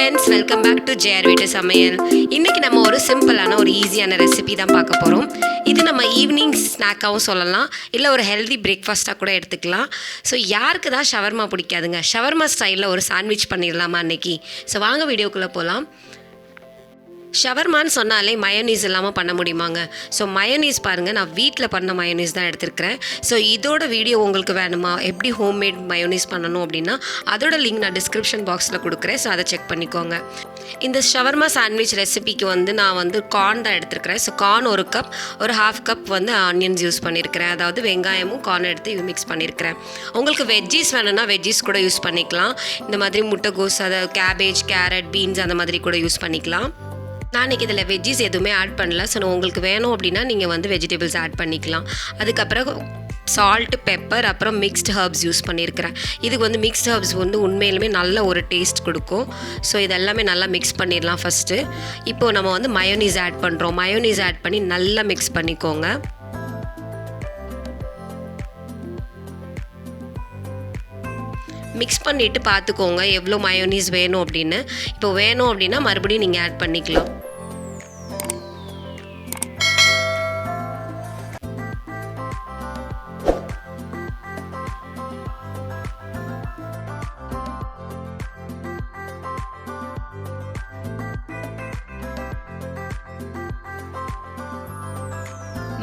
friends, welcome back to JR வீட்டு சமையல். இன்னைக்கு நம்ம ஒரு சிம்பிளான ஒரு ஈஸியான ரெசிபி தான் பார்க்க போறோம். இது நம்ம ஈவினிங் ஸ்நாக்காவும் சொல்லலாம், இல்ல ஒரு ஹெல்தி பிரேக்ஃபாஸ்டா கூட எடுத்துக்கலாம். ஸோ யாருக்கு தான் ஷவர்மா பிடிக்காதுங்க? ஷவர்மா ஸ்டைலில் ஒரு சாண்ட்விச் பண்ணிடலாமா அன்னைக்கு? ஸோ வாங்க வீடியோக்குள்ளே போகலாம். ஷவர்மான்னு சொன்னாலே மயோனீஸ் இல்லாமல் பண்ண முடியுமாங்க? ஸோ மயோனீஸ் பாருங்கள், நான் வீட்டில் பண்ண மயோனீஸ் தான் எடுத்துருக்கிறேன். ஸோ இதோட வீடியோ உங்களுக்கு வேணுமா, எப்படி ஹோம்மேட் மயோனீஸ் பண்ணணும் அப்படின்னா அதோட லிங்க் நான் டிஸ்கிரிப்ஷன் பாக்ஸில் கொடுக்குறேன். ஸோ அதை செக் பண்ணிக்கோங்க. இந்த ஷவர்மா சாண்ட்விச் ரெசிபிக்கு நான் கார்ன் தான் எடுத்துருக்கிறேன். ஸோ கார்ன் ஒரு கப், ஒரு ஹாஃப் கப் ஆனியன்ஸ் யூஸ் பண்ணியிருக்கிறேன். அதாவது வெங்காயமும் கார்ன் எடுத்து மிக்ஸ் பண்ணியிருக்கிறேன். உங்களுக்கு வெஜ்ஜீஸ் வேணும்னா வெஜ்ஜீஸ் கூட யூஸ் பண்ணிக்கலாம். இந்த மாதிரி முட்டைகோஸ், அதாவது கேபேஜ், கேரட், பீன்ஸ் அந்த மாதிரி கூட யூஸ் பண்ணிக்கலாம். நான் இன்றைக்கி இதில் வெஜ்ஜீஸ் எதுவுமே ஆட் பண்ணல. ஸோ உங்களுக்கு வேணும் அப்படின்னா நீங்கள் வெஜிடபிள்ஸ் ஆட் பண்ணிக்கலாம். அதுக்கப்புறம் சால்ட்டு, பெப்பர், அப்புறம் மிக்ஸ்டு ஹர்ப்ஸ் யூஸ் பண்ணியிருக்கிறேன். இதுக்கு மிக்ஸ்டு ஹர்ப்ஸ் உண்மையிலுமே நல்ல ஒரு டேஸ்ட் கொடுக்கும். ஸோ இதெல்லாமே நல்லா மிக்ஸ் பண்ணிடலாம். ஃபஸ்ட்டு இப்போது நம்ம மயோனீஸ் ஆட் பண்ணுறோம். மயோனீஸ் ஆட் பண்ணி நல்லா மிக்ஸ் பண்ணிக்கோங்க. மிக்ஸ் பண்ணிவிட்டு பார்த்துக்கோங்க எவ்வளோ மயோனீஸ் வேணும் அப்படின்னு. இப்போ வேணும் அப்படின்னா மறுபடியும் நீங்கள் ஆட் பண்ணிக்கலாம்.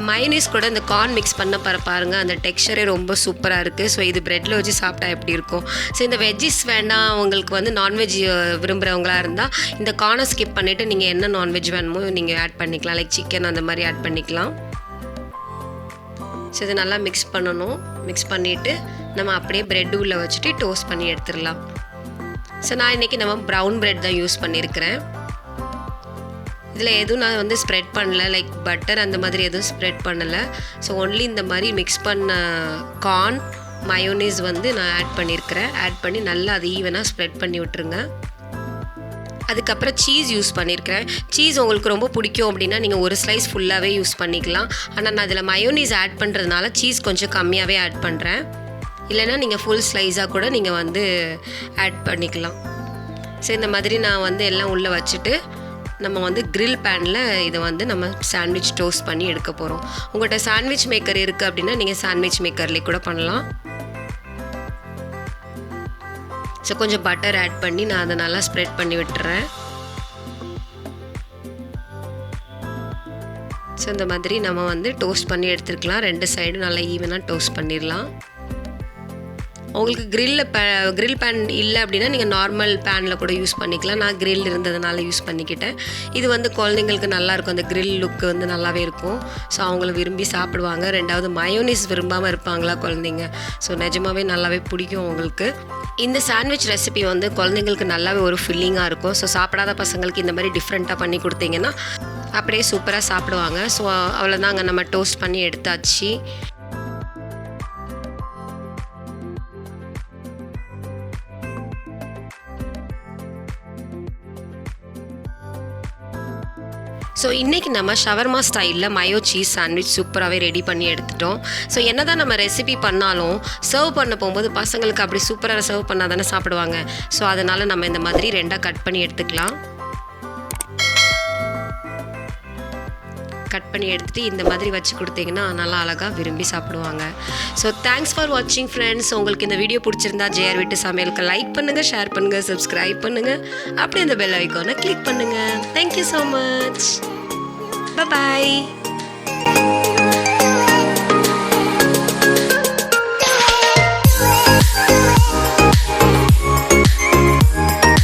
மயோனீஸ் கூட இந்த கார்ன் மிக்ஸ் பண்ண பாருங்கள், அந்த டெக்ஸ்சரே ரொம்ப சூப்பராக இருக்குது. ஸோ இது ப்ரெட்டில் வச்சு சாப்பிட்டா எப்படி இருக்கும்? ஸோ இந்த வெஜ்ஜிஸ் வேண்டாம், உங்களுக்கு நான்வெஜ் விரும்புகிறவங்களா இருந்தால் இந்த கார்னை ஸ்கிப் பண்ணிவிட்டு நீங்கள் என்ன நான்வெஜ் வேணுமோ நீங்கள் ஆட் பண்ணிக்கலாம். லைக் சிக்கன் அந்த மாதிரி ஆட் பண்ணிக்கலாம். ஸோ இது நல்லா மிக்ஸ் பண்ணணும். மிக்ஸ் பண்ணிவிட்டு நம்ம அப்படியே ப்ரெட் உள்ளே வச்சுட்டு டோஸ்ட் பண்ணி எடுத்துடலாம். ஸோ நான் இன்றைக்கி ப்ரௌன் ப்ரெட் தான் யூஸ் பண்ணியிருக்கிறேன். இதில் எதுவும் நான் ஸ்ப்ரெட் பண்ணல, லைக் பட்டர் அந்த மாதிரி எதுவும் ஸ்ப்ரெட் பண்ணலை. ஸோ ஒன்லி இந்த மாதிரி மிக்ஸ் பண்ண கார்ன், மயோனீஸ் நான் ஆட் பண்ணியிருக்கிறேன். ஆட் பண்ணி நல்லா அது ஈவனாக ஸ்ப்ரெட் பண்ணி விட்டுருங்க. அதுக்கப்புறம் சீஸ் யூஸ் பண்ணியிருக்கிறேன். சீஸ் உங்களுக்கு ரொம்ப பிடிக்கும் அப்படின்னா நீங்கள் ஒரு ஸ்லைஸ் ஃபுல்லாகவே யூஸ் பண்ணிக்கலாம். ஆனால் நான் அதில் மயோனீஸ் ஆட் பண்ணுறதுனால சீஸ் கொஞ்சம் கம்மியாகவே ஆட் பண்ணுறேன். இல்லைனா நீங்கள் ஃபுல் ஸ்லைஸாக கூட நீங்கள் ஆட் பண்ணிக்கலாம். ஸோ இந்த மாதிரி நான் எல்லாம் உள்ளே வச்சுட்டு நம்ம கிரில் பேனில் இதை நம்ம சாண்ட்விச் டோஸ்ட் பண்ணி எடுக்க போகிறோம். உங்கள்கிட்ட சாண்ட்விச் மேக்கர் இருக்குது அப்படின்னா நீங்கள் சாண்ட்விச் மேக்கர்லேயே கூட பண்ணலாம். ஸோ கொஞ்சம் பட்டர் ஆட் பண்ணி நான் அதை நல்லா ஸ்ப்ரெட் பண்ணி விட்டுறேன். ஸோ இந்த மாதிரி நம்ம டோஸ்ட் பண்ணி எடுத்துருக்கலாம். ரெண்டு சைடும் நல்லா ஈவனாக டோஸ்ட் பண்ணிடலாம். உங்களுக்கு கிரில் பேன் இல்லை அப்படின்னா நீங்கள் நார்மல் பேனில் கூட யூஸ் பண்ணிக்கலாம். நான் கிரில் இருந்ததுனால யூஸ் பண்ணிக்கிட்டேன். இது குழந்தைங்களுக்கு நல்லாயிருக்கும், அந்த கிரில் லுக்கு நல்லாவே இருக்கும். ஸோ அவங்கள விரும்பி சாப்பிடுவாங்க. ரெண்டாவது மயோனீஸ் விரும்பாமல் இருப்பாங்களா குழந்தைங்க? ஸோ நிஜமாகவே நல்லாவே பிடிக்கும் அவங்களுக்கு. இந்த சாண்ட்விச் ரெசிபி குழந்தைங்களுக்கு நல்லாவே ஒரு ஃபில்லிங்காக இருக்கும். ஸோ சாப்பிடாத பசங்களுக்கு இந்த மாதிரி டிஃப்ரெண்ட்டாக பண்ணி கொடுத்தீங்கன்னா அப்படியே சூப்பராக சாப்பிடுவாங்க. ஸோ அவ்வளோதாங்க, நம்ம டோஸ்ட் பண்ணி எடுத்தாச்சு. ஸோ இன்றைக்கி நம்ம ஷவர்மா ஸ்டைலில் மயோ சீஸ் சாண்ட்விச் சூப்பராகவே ரெடி பண்ணி எடுத்துட்டோம். ஸோ என்ன தான் நம்ம ரெசிபி பண்ணாலும் சர்வ் பண்ண போகும்போது பசங்களுக்கு அப்படி சூப்பராக சர்வ் பண்ணால் தானே சாப்பிடுவாங்க. ஸோ அதனால் நம்ம இந்த மாதிரி ரெண்டாக கட் பண்ணி எடுத்துக்கலாம். கட் பண்ணி எடுத்துகிட்டு இந்த மாதிரி வச்சு கொடுத்தீங்கன்னா நல்லா அழகாக விரும்பி சாப்பிடுவாங்க. ஸோ தேங்க்ஸ் ஃபார் வாட்சிங் ஃப்ரெண்ட்ஸ். உங்களுக்கு இந்த வீடியோ பிடிச்சிருந்தா JR வீட்டு சமையலுக்கு லைக் பண்ணுங்கள், ஷேர் பண்ணுங்கள், சப்ஸ்கிரைப் பண்ணுங்கள், அப்படியே இந்த பெல் ஐக்கானை கிளிக் பண்ணுங்கள். Thank you so much. Bye-bye.